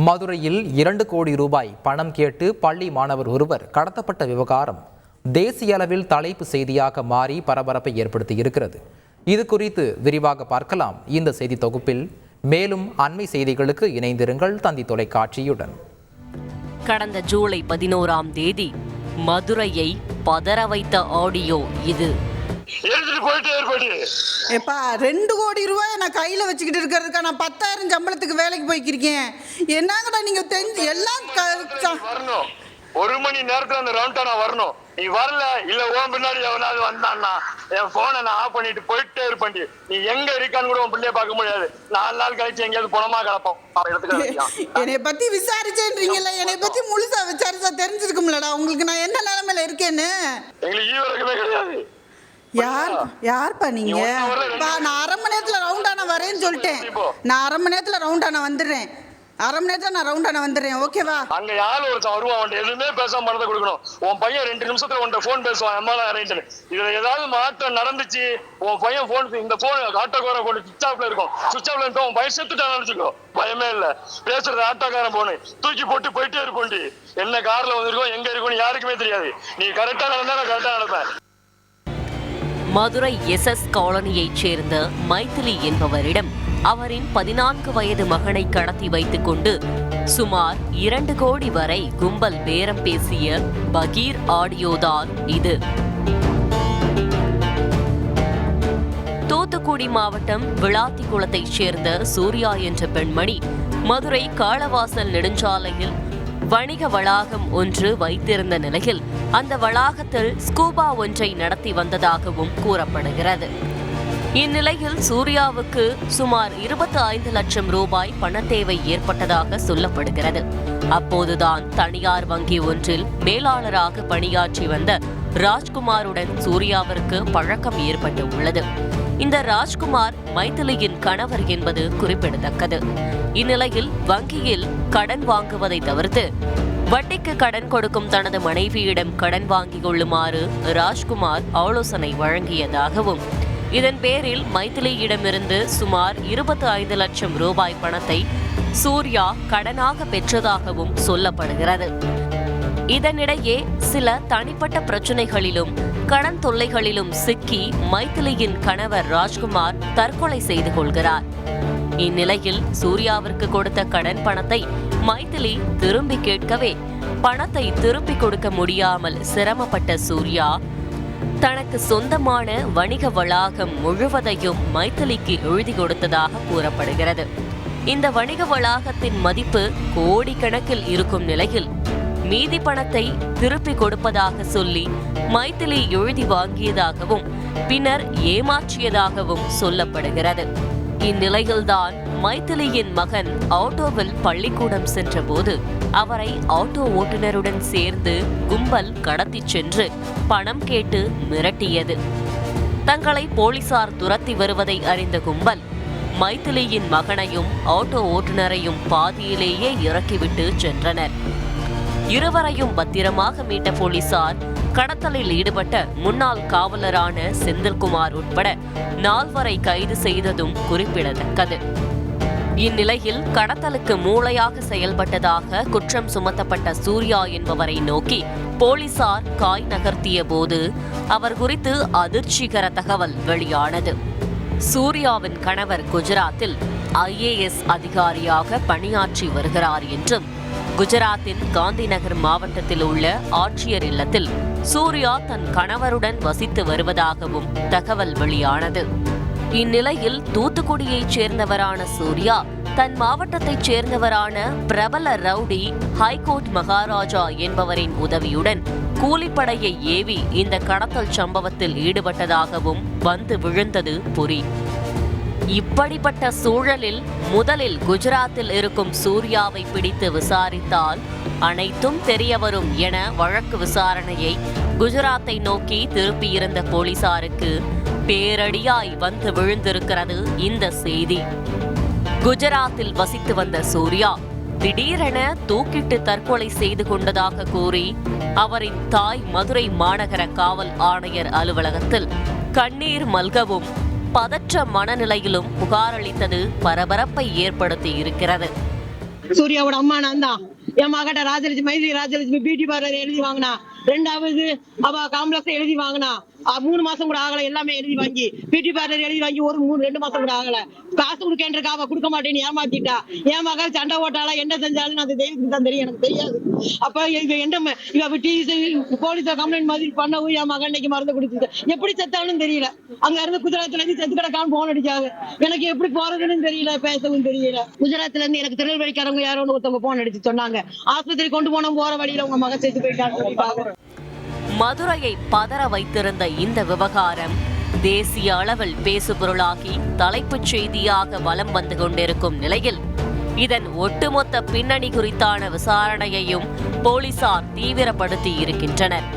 மதுரையில் 2 கோடி ரூபாய் பணம் கேட்டு பள்ளி மாணவர் ஒருவர் கடத்தப்பட்ட விவகாரம் தேசிய அளவில் தலைப்பு செய்தியாக மாறி பரபரப்பை ஏற்படுத்தி இருக்கிறது. இது குறித்து விரிவாக பார்க்கலாம் இந்த செய்தி தொகுப்பில். மேலும் அண்மை செய்திகளுக்கு இணைந்திருங்கள் தந்தி தொலைக்காட்சியுடன். கடந்த ஜூலை 11ஆம் தேதி மதுரையை பதற வைத்த ஆடியோ இது. 2 கோடி ரூபாய் நான் கையில் வச்சுக்கிட்டு இருக்கிறதுக்கா நான் 10,000 சம்பளத்துக்கு வேலைக்கு போய்க்கிருக்கேன். என்னங்கடா நீங்க தெரிஞ்சு எல்லாம் வரணும். 1 மணி நேரத்துல அந்த ரவுண்டா நான் வரணும். நீ வரல இல்ல ஓம் பின்னாடி எவனாவது வந்தான்னா என் போனை நான் ஆஃப் பண்ணிட்டு போயிட்டே இருப்பேன். நீ எங்க இருக்கான்னு கூட உன் பிள்ளைய பார்க்க முடியாது. 4 நாள் கழிச்சு எங்கேயாவது பணமா கிடப்போம். என்னை பத்தி விசாரிச்சேன்றீங்கல்ல, என்னை பத்தி முழுசா விசாரிச்சா தெரிஞ்சிருக்கும்லடா உங்களுக்கு நான் என்ன நிலைமையில இருக்கேன்னு. எங்களுக்கு ஈவரகமே கிடையாது. யார்ப்பா நீங்க? நான் 1/2 மணி நேரத்துல ரவுண்டான வரேன்னு சொல்லிட்டேன். நான் 1/2 மணி நேரத்துல ரவுண்டான வந்துடுறேன். 1/2 மணி நேரத்துல நான் ரவுண்டான வந்துடுறேன். ஓகேவா? அங்க யாரு ஒருத்தன் வருவான், அவன் எதுவுமே பேசாம பணத்தை கொடுக்கணும். உன் பையன் 2 நிமிஷத்துல உன்ட்ட போன் பேசுவான். அம்மால அரேஞ்ச் இதுல ஏதாவது மாற்றம் நடந்துச்சு, உன் பையன் போன் இந்த போன் ஆட்டோக்காரன் போன் சுவிச் ஆஃப்ல இருக்கும். சுவிச் ஆஃப்ல இருக்க உன் பையன் செத்துட்டான்னு நினைச்சுக்கோ. பயமே இல்ல. பேசுறது ஆட்டோக்காரன் போனு தூக்கி போட்டு போயிட்டே இருப்போண்டி. என்ன கார்ல வந்திருக்கோம், எங்க இருக்கும்னு யாருக்குமே தெரியாது. நீ கரெக்டா நடந்தா நான் கரெக்டா நடப்பேன். மதுரை SS காலனியைச் சேர்ந்த மைதிலி என்பவரிடம் அவரின் 14 வயது மகனை கடத்தி வைத்துக் கொண்டு சுமார் 2 கோடி வரை கும்பல் பேரம் பேசிய பகீர் ஆடியோதான் இது. தூத்துக்குடி மாவட்டம் விளாத்திக்குளத்தைச் சேர்ந்த சூர்யா என்ற பெண்மணி மதுரை காளவாசல் நெடுஞ்சாலையில் வணிக வளாகம் ஒன்று வைத்திருந்த நிலையில் அந்த வளாகத்தில் ஸ்கூபா ஒன்றை நடத்தி வந்ததாகவும் கூறப்படுகிறது. இந்நிலையில் சூர்யாவுக்கு சுமார் 25 லட்சம் ரூபாய் பணத்தேவை ஏற்பட்டதாக சொல்லப்படுகிறது. அப்போதுதான் தனியார் வங்கி ஒன்றில் மேலாளராக பணியாற்றி வந்த ராஜ்குமாருடன் சூர்யாவிற்கு பழக்கம் ஏற்பட்டு உள்ளது. இந்த ராஜ்குமார் மைதிலியின் கணவர் என்பது குறிப்பிடத்தக்கது. இந்நிலையில் வங்கியில் கடன் வாங்குவதை தவிர்த்து வட்டிக்கு கடன் கொடுக்கும் தனது மனைவியிடம் கடன் வாங்கிக் கொள்ளுமாறு ராஜ்குமார் ஆலோசனை வழங்கியதாகவும், இதன் பேரில் மைதிலியிடமிருந்து சுமார் 25 லட்சம் ரூபாய் பணத்தை சூர்யா கடனாக பெற்றதாகவும் சொல்லப்படுகிறது. இதனிடையே சில தனிப்பட்ட பிரச்சனைகளிலும் கடன் தொல்லைகளிலும் சிக்கி மைதிலியின் கணவர் ராஜ்குமார் தற்கொலை செய்து கொள்கிறார். இந்நிலையில் சூர்யாவிற்கு கொடுத்த கடன் பணத்தை மைதிலி திரும்பி கேட்கவே பணத்தை திருப்பி கொடுக்க முடியாமல் சிரமப்பட்ட சூர்யா தனக்கு சொந்தமான வணிக வளாகம் முழுவதையும் மைதிலிக்கு எழுதி கொடுத்ததாக கூறப்படுகிறது. இந்த வணிக வளாகத்தின் மதிப்பு கோடிக்கணக்கில் இருக்கும் நிலையில் மீதி பணத்தை திருப்பி கொடுப்பதாக சொல்லி மைதிலி எழுதி வாங்கியதாகவும் பின்னர் ஏமாற்றியதாகவும் சொல்லப்படுகிறது. இந்நிலையில்தான் மைதிலியின் மகன் ஆட்டோவில் பள்ளிக்கூடம் சென்றபோது அவரை ஆட்டோ ஓட்டுநருடன் சேர்ந்து கும்பல் கடத்திச் சென்று பணம் கேட்டு மிரட்டியது. தங்களை போலீசார் துரத்தி வருவதை அறிந்த கும்பல் மைதிலியின் மகனையும் ஆட்டோ ஓட்டுநரையும் பாதியிலேயே இறக்கிவிட்டு சென்றனர். இருவரையும் பத்திரமாக மீட்ட போலீசார் கடத்தலில் ஈடுபட்ட முன்னாள் காவலரான செந்தில்குமார் உட்பட 4 கைது செய்ததும் குறிப்பிடத்தக்கது. இந்நிலையில் கடத்தலுக்கு மூளையாக செயல்பட்டதாக குற்றம் சுமத்தப்பட்ட சூர்யா என்பவரை நோக்கி போலீசார் காய் நகர்த்திய போது அவர் குறித்து அதிர்ச்சிகர தகவல் வெளியானது. சூர்யாவின் கணவர் குஜராத்தில் IAS அதிகாரியாக பணியாற்றி வருகிறார் என்றும், குஜராத்தின் காந்திநகர் மாவட்டத்தில் உள்ள ஆட்சியர் இல்லத்தில் சூர்யா தன் கணவருடன் வசித்து வருவதாகவும் தகவல் வெளியானது. இந்நிலையில் தூத்துக்குடியைச் சேர்ந்தவரான சூர்யா தன் மாவட்டத்தைச் சேர்ந்தவரான பிரபல ரவுடி ஹைகோர்ட் மகாராஜா என்பவரின் உதவியுடன் கூலிப்படையை ஏவி இந்த கடத்தல் சம்பவத்தில் ஈடுபட்டதாகவும் வந்து விழுந்தது பொறி. இப்படிப்பட்ட சூழலில் முதலில் குஜராத்தில் இருக்கும் சூர்யாவை பிடித்து விசாரித்தால் அனைத்தும் தெரியவரும் என வழக்கு விசாரணையை குஜராத்தை நோக்கி திருப்பியிருந்த போலீசாருக்கு பேரடியாய் வந்து விழுந்திருக்கிறது இந்த செய்தி. குஜராத்தில் வசித்து வந்த சூர்யா திடீரென தூக்கிட்டு தற்கொலை செய்து கொண்டதாக கூறி அவரின் தாய் மதுரை மாநகர காவல் ஆணையர் அலுவலகத்தில் கண்ணீர் மல்கவும் பதற்ற மனநிலையிலும் புகாரளித்தது பரபரப்பை ஏற்படுத்தி இருக்கிறது. சூர்யாவோட அம்மா நான் தான். என் மகட்ட ராஜலட்சுமி மைதிலி ராஜலட்சுமி பியூட்டி பார்லர் எழுதி வாங்கினா. 2வது அவ காம்ப்ளெக்ஸ் எழுதி வாங்கினா. 3 மாசம் கூட ஆகல. எல்லாமே எழுதி வாங்கி பியூட்டி பார்லர் எழுதி வாங்கி 2 மாசம் கூட ஆகல. காசு கொடுக்கேன்றக்கா அவ கொடுக்க மாட்டேன்னு ஏமாத்திட்டா. என் மகள் சண்டை ஓட்டாளா என்ன செஞ்சாலும் அது தெய்வத்துக்கு தான் தெரியும், எனக்கு தெரியாது. அப்ப இவ போலீஸ் கம்ப்ளைண்ட் மாதிரி பண்ணவும் என் மகன் இன்னைக்கு மருந்து கொடுத்துட்டு எப்படி செத்தாலும் தெரியல. அங்க இருந்து குஜராத்ல இருந்து செத்து கிடக்கான்னு போன் அடிச்சாங்க. எனக்கு எப்படி போறதுன்னு தெரியல, பேசவும் தெரியல. குஜராத்ல இருந்து எனக்கு திருநெல்வேலிக்காரங்க யாரோ ஒருத்தவங்க போன் அடிச்சு சொன்னாங்க, ஆஸ்பத்திரி கொண்டு போற வழியில உங்க மகன் செத்து போயிட்டான்னு சொல்லிட்டாங்க. மதுரையை பதற வைத்திருந்த இந்த விவகாரம் தேசிய அளவில் பேசுபொருளாகி தலைப்புச் செய்தியாக வலம் வந்து கொண்டிருக்கும் நிலையில் இதன் ஒட்டுமொத்த பின்னணி குறித்தான விசாரணையையும் போலீசார் தீவிரப்படுத்தி இருக்கின்றனர்.